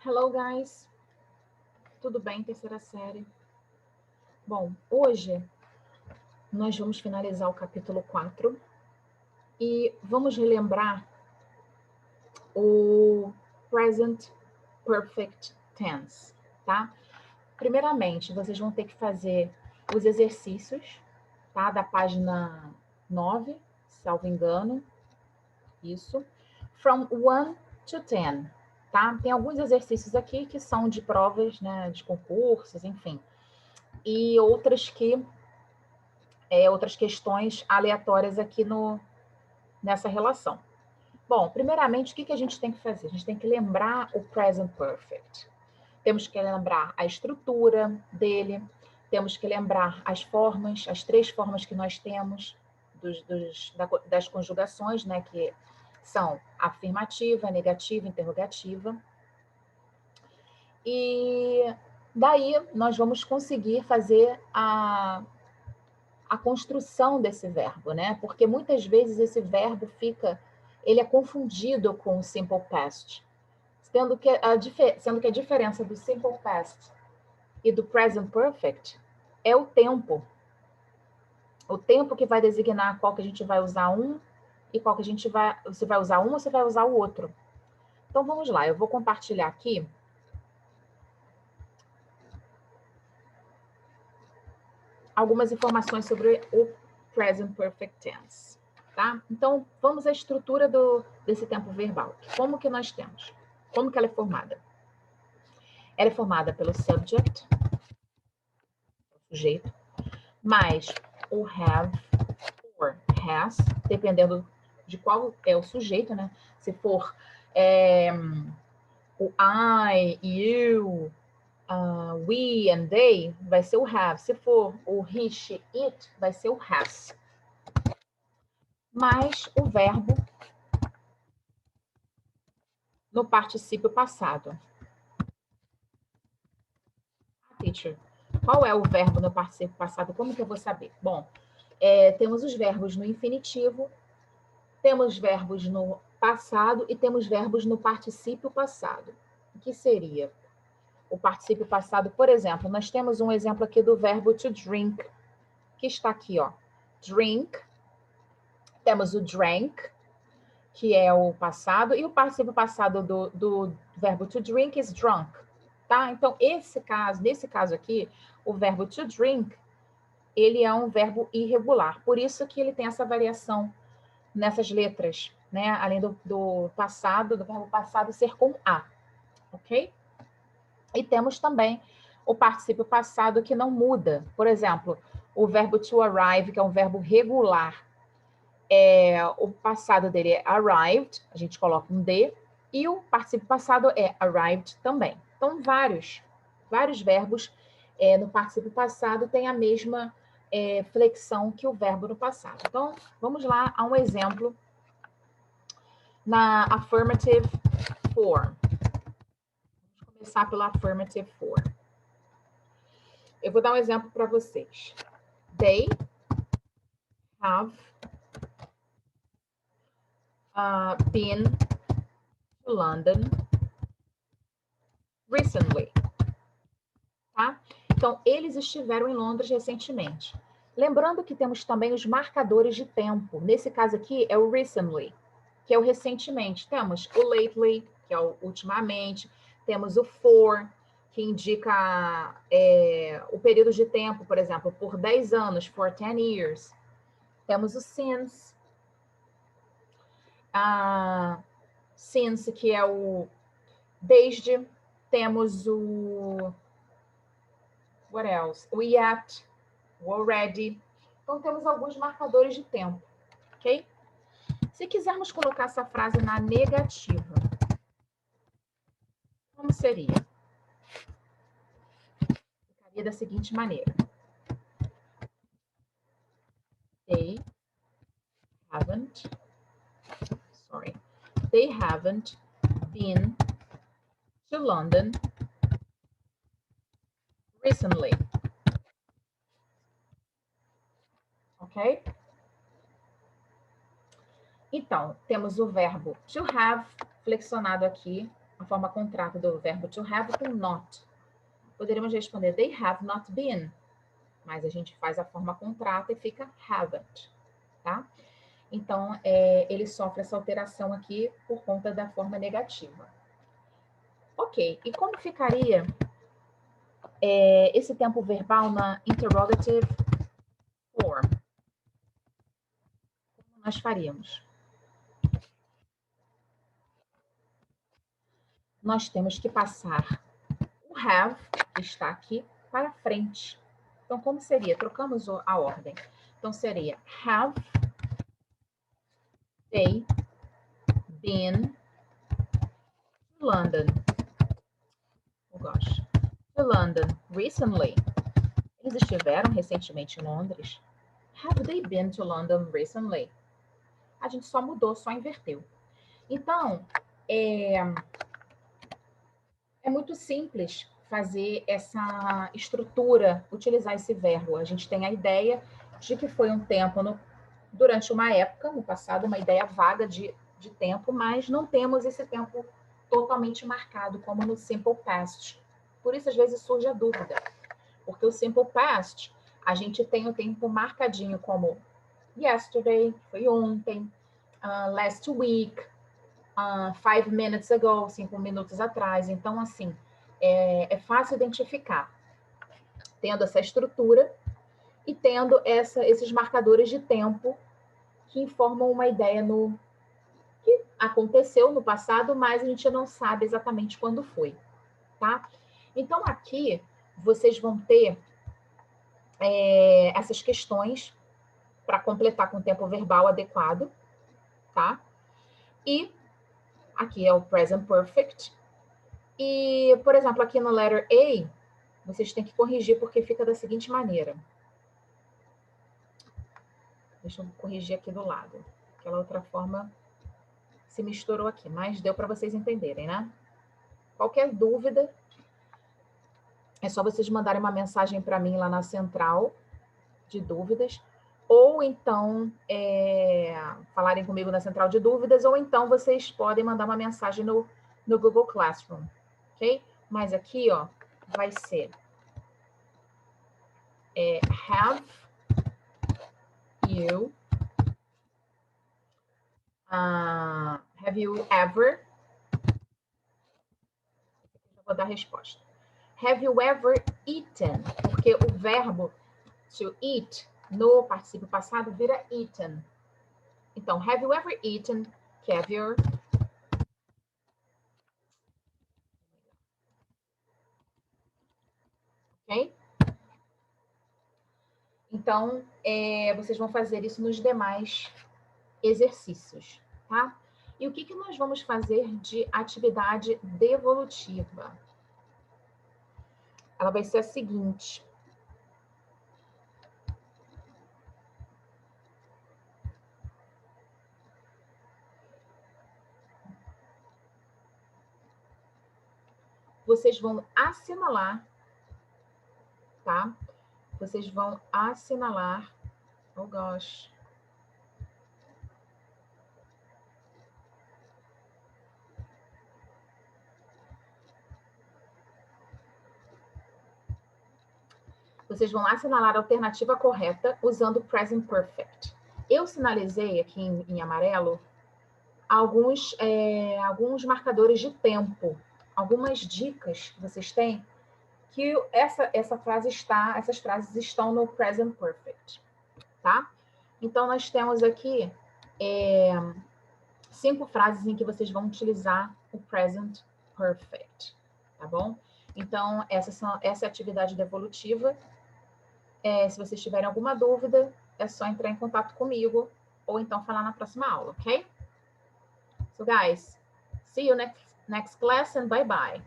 Hello, guys. Tudo bem, terceira série? Bom, hoje nós vamos finalizar o capítulo 4 e vamos relembrar o Present Perfect Tense, tá? Primeiramente, vocês vão ter que fazer os exercícios, tá? Da página 9, salvo engano. Isso. From 1 to 10, tá? Tem alguns exercícios aqui que são de provas, né? De concursos, enfim. E outras questões aleatórias aqui nessa relação. Bom, primeiramente, o que a gente tem que fazer? A gente tem que lembrar o present perfect. Temos que lembrar a estrutura dele, temos que lembrar as formas, as três formas que nós temos das conjugações, né, que são afirmativa, negativa, interrogativa. E daí nós vamos conseguir fazer a construção desse verbo, né? Porque muitas vezes esse verbo ele é confundido com o simple past, sendo que a diferença do simple past e do present perfect é o tempo. O tempo que vai designar qual que a gente vai usar um e qual que você vai usar um ou você vai usar o outro. Então vamos lá, eu vou compartilhar aqui algumas informações sobre o present perfect tense, tá? Então, vamos à estrutura desse tempo verbal. Como que nós temos? Como que ela é formada? Ela é formada pelo subject, sujeito, mais o have or has, dependendo de qual é o sujeito, né? Se for o I, you, we and they, vai ser o have. Se for o he, she, it, vai ser o has. Mais o verbo no particípio passado. Teacher, qual é o verbo no particípio passado? Como que eu vou saber? Bom, temos os verbos no infinitivo, temos verbos no passado e temos verbos no particípio passado. O que seria o particípio passado? Por exemplo, nós temos um exemplo aqui do verbo to drink, que está aqui, ó. Drink. Temos o drank, que é o passado, e o particípio passado do verbo to drink is drunk, tá? Então, nesse caso aqui, o verbo to drink, ele é um verbo irregular, por isso que ele tem essa variação nessas letras, né? Além do passado, do verbo passado ser com A, ok? E temos também o particípio passado que não muda. Por exemplo, o verbo to arrive, que é um verbo regular, o passado dele é arrived, a gente coloca um D, e o particípio passado é arrived também. Então, vários verbos no particípio passado têm a mesma flexão que o verbo no passado. Então, vamos lá a um exemplo na affirmative form. Vamos começar pela affirmative form. Eu vou dar um exemplo para vocês. They have been to London recently. Tá? Então, eles estiveram em Londres recentemente. Lembrando que temos também os marcadores de tempo. Nesse caso aqui é o recently, que é o recentemente. Temos o lately, que é o ultimamente. Temos o for, que indica o período de tempo, por exemplo, por 10 anos, for 10 years. Temos o since. Since, que é o desde. Temos o what else? O yet, o already. Então, temos alguns marcadores de tempo, ok? Se quisermos colocar essa frase na negativa, como seria? Ficaria da seguinte maneira. They haven't been to London recently. Ok? Então, temos o verbo to have flexionado aqui a forma contrata do verbo to have com not. Poderíamos responder, they have not been. Mas a gente faz a forma contrata e fica haven't, tá? Então, ele sofre essa alteração aqui por conta da forma negativa. Ok, e como ficaria esse tempo verbal na interrogative form? Como nós faríamos? Nós temos que passar o have, que está aqui, para frente. Então, como seria? Trocamos a ordem. Então, seria have they been to London? Oh gosh. To London recently? Eles estiveram recentemente em Londres? Have they been to London recently? A gente só mudou, só inverteu. Então, é muito simples fazer essa estrutura, utilizar esse verbo. A gente tem a ideia de que foi um tempo, durante uma época, no passado, uma ideia vaga de tempo, mas não temos esse tempo totalmente marcado, como no simple past. Por isso, às vezes, surge a dúvida. Porque o simple past, a gente tem o tempo marcadinho como yesterday, foi ontem, last week, 5 minutes ago, 5 minutos atrás. Então, assim, é fácil identificar. Tendo essa estrutura e tendo esses marcadores de tempo que informam uma ideia que aconteceu no passado, mas a gente não sabe exatamente quando foi, tá? Então, aqui, vocês vão ter essas questões para completar com o tempo verbal adequado, tá? E aqui é o present perfect. E, por exemplo, aqui no letter A, vocês têm que corrigir porque fica da seguinte maneira. Deixa eu corrigir aqui do lado. Aquela outra forma se misturou aqui, mas deu para vocês entenderem, né? Qualquer dúvida, é só vocês mandarem uma mensagem para mim lá na central de dúvidas, ou então falarem comigo na central de dúvidas, ou então vocês podem mandar uma mensagem no Google Classroom, ok? Mas aqui, ó, vai ser have you ever? Eu vou dar a resposta. Have you ever eaten? Porque o verbo to eat no particípio passado vira eaten. Então, have you ever eaten caviar? Ok? Então, vocês vão fazer isso nos demais exercícios, tá? E o que nós vamos fazer de atividade devolutiva? Ela vai ser a seguinte. Vocês vão assinalar, tá? Vocês vão assinalar. Oh, gosh. Vocês vão assinalar a alternativa correta usando o present perfect. Eu sinalizei aqui em amarelo alguns marcadores de tempo, algumas dicas que vocês têm que essas frases estão no present perfect, tá? Então, nós temos aqui 5 frases em que vocês vão utilizar o present perfect, tá bom? Então, essa é a atividade devolutiva. Se vocês tiverem alguma dúvida, é só entrar em contato comigo ou então falar na próxima aula, ok? So, guys, see you next class and bye-bye.